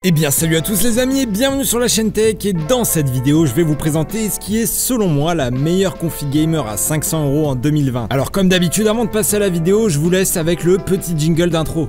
Eh bien salut à tous les amis et bienvenue sur la chaîne Tech, et dans cette vidéo je vais vous présenter ce qui est selon moi la meilleure config gamer à 500 € en 2020. Alors comme d'habitude, avant de passer à la vidéo, je vous laisse avec le petit jingle d'intro.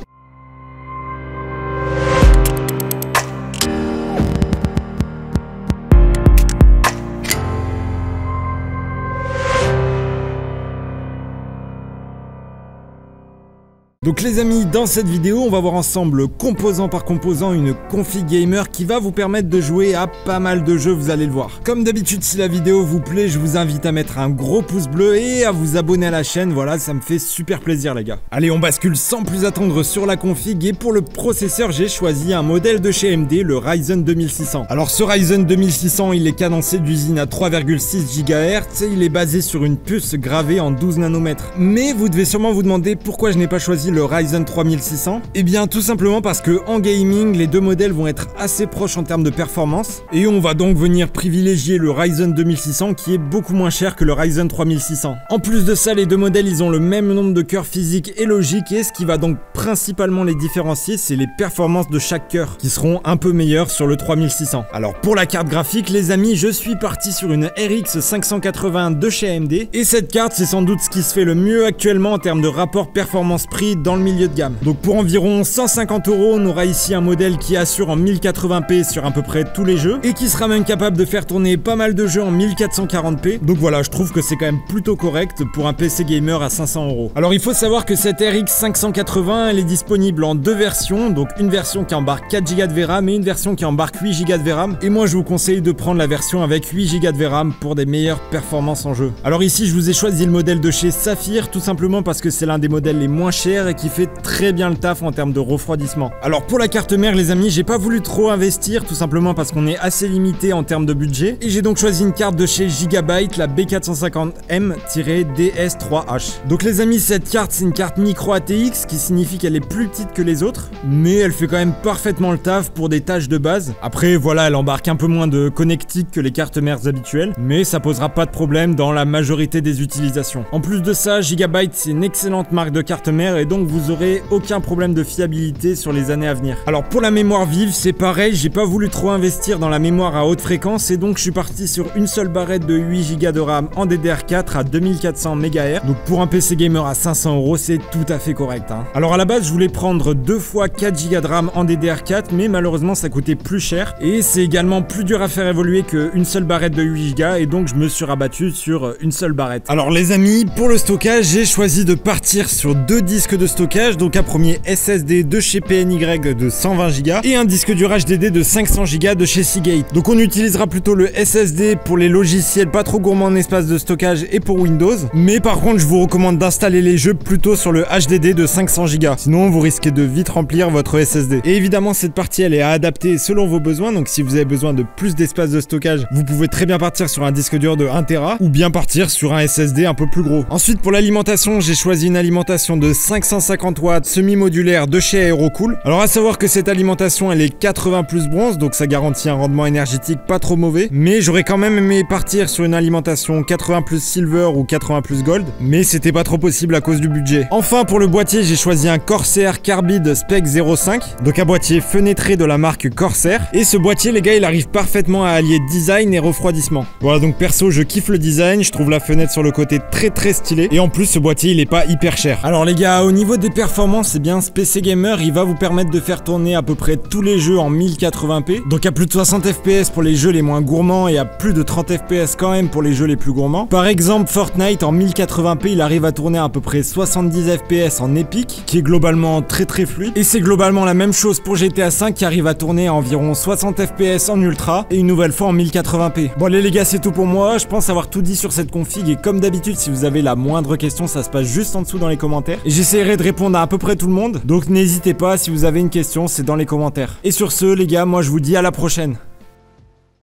Donc les amis, dans cette vidéo, on va voir ensemble composant par composant une config gamer qui va vous permettre de jouer à pas mal de jeux, vous allez le voir. Comme d'habitude, si la vidéo vous plaît, je vous invite à mettre un gros pouce bleu et à vous abonner à la chaîne, voilà, ça me fait super plaisir les gars. Allez, on bascule sans plus attendre sur la config, et pour le processeur, j'ai choisi un modèle de chez AMD, le Ryzen 2600. Alors ce Ryzen 2600, il est cadencé d'usine à 3,6 GHz et il est basé sur une puce gravée en 12 nanomètres. Mais vous devez sûrement vous demander pourquoi je n'ai pas choisi le Ryzen 3600. Et bien tout simplement parce que en gaming, les deux modèles vont être assez proches en termes de performance, et on va donc venir privilégier le Ryzen 2600 qui est beaucoup moins cher que le Ryzen 3600. En plus de ça, les deux modèles, ils ont le même nombre de cœurs physiques et logiques, et ce qui va donc principalement les différencier, c'est les performances de chaque cœur qui seront un peu meilleures sur le 3600. Alors pour la carte graphique les amis, je suis parti sur une RX 580 de chez AMD, et cette carte c'est sans doute ce qui se fait le mieux actuellement en termes de rapport performance-prix dans le milieu de gamme. Donc pour environ 150 €, on aura ici un modèle qui assure en 1080p sur à peu près tous les jeux, et qui sera même capable de faire tourner pas mal de jeux en 1440p. Donc voilà, je trouve que c'est quand même plutôt correct pour un PC gamer à 500 €. Alors il faut savoir que cette RX 580, elle est disponible en deux versions, donc une version qui embarque 4 Go de VRAM et une version qui embarque 8 Go de VRAM, et moi je vous conseille de prendre la version avec 8 Go de VRAM pour des meilleures performances en jeu. Alors ici je vous ai choisi le modèle de chez Saphir, tout simplement parce que c'est l'un des modèles les moins chers et qui fait très bien le taf en termes de refroidissement. Alors pour la carte mère les amis, j'ai pas voulu trop investir, tout simplement parce qu'on est assez limité en termes de budget, et j'ai donc choisi une carte de chez Gigabyte, la B450M-DS3H. Donc les amis, cette carte c'est une carte micro ATX, qui signifie qu'elle est plus petite que les autres, mais elle fait quand même parfaitement le taf pour des tâches de base. Après voilà, elle embarque un peu moins de connectique que les cartes mères habituelles, mais ça posera pas de problème dans la majorité des utilisations. En plus de ça, Gigabyte c'est une excellente marque de carte mère, et donc vous aurez aucun problème de fiabilité sur les années à venir. Alors pour la mémoire vive, c'est pareil, j'ai pas voulu trop investir dans la mémoire à haute fréquence, et donc je suis parti sur une seule barrette de 8 Go de RAM en DDR4 à 2400 MHz. Donc pour un PC gamer à 500 €, c'est tout à fait correct hein. Alors à la base, je voulais prendre 2 fois 4 Go de RAM en DDR4, mais malheureusement ça coûtait plus cher, et c'est également plus dur à faire évoluer qu'une seule barrette de 8 Go, et donc je me suis rabattu sur une seule barrette. Alors les amis, pour le stockage, j'ai choisi de partir sur 2 disques de stockage, donc un premier SSD de chez PNY de 120 Go et un disque dur HDD de 500 Go de chez Seagate. Donc on utilisera plutôt le SSD pour les logiciels pas trop gourmands en espace de stockage et pour Windows, mais par contre je vous recommande d'installer les jeux plutôt sur le HDD de 500 Go, sinon vous risquez de vite remplir votre SSD. Et évidemment cette partie elle est à adapter selon vos besoins, donc si vous avez besoin de plus d'espace de stockage, vous pouvez très bien partir sur un disque dur de 1 Tera ou bien partir sur un SSD un peu plus gros. Ensuite pour l'alimentation, j'ai choisi une alimentation de 550 watts semi-modulaire de chez Aerocool. Alors à savoir que cette alimentation elle est 80 plus bronze, donc ça garantit un rendement énergétique pas trop mauvais, mais j'aurais quand même aimé partir sur une alimentation 80 plus silver ou 80 plus gold, mais c'était pas trop possible à cause du budget. Enfin pour le boîtier, j'ai choisi un Corsair Carbide Spec 05, donc un boîtier fenêtré de la marque Corsair, et ce boîtier les gars il arrive parfaitement à allier design et refroidissement. Voilà, donc perso je kiffe le design, je trouve la fenêtre sur le côté très stylée, et en plus ce boîtier il est pas hyper cher. Alors les gars, au niveau des performances, c'est bien ce PC gamer il va vous permettre de faire tourner à peu près tous les jeux en 1080p, donc à plus de 60 fps pour les jeux les moins gourmands et à plus de 30 fps quand même pour les jeux les plus gourmands. Par exemple Fortnite en 1080p il arrive à tourner à peu près 70 fps en épique, qui est globalement très fluide, et c'est globalement la même chose pour GTA 5 qui arrive à tourner à environ 60 fps en ultra et une nouvelle fois en 1080p. Bon allez les gars, c'est tout pour moi, je pense avoir tout dit sur cette config, et comme d'habitude si vous avez la moindre question, ça se passe juste en dessous dans les commentaires, et j'essaierai de répondre à peu près tout le monde, donc n'hésitez pas, si vous avez une question, c'est dans les commentaires. Et sur ce les gars, moi je vous dis à la prochaine.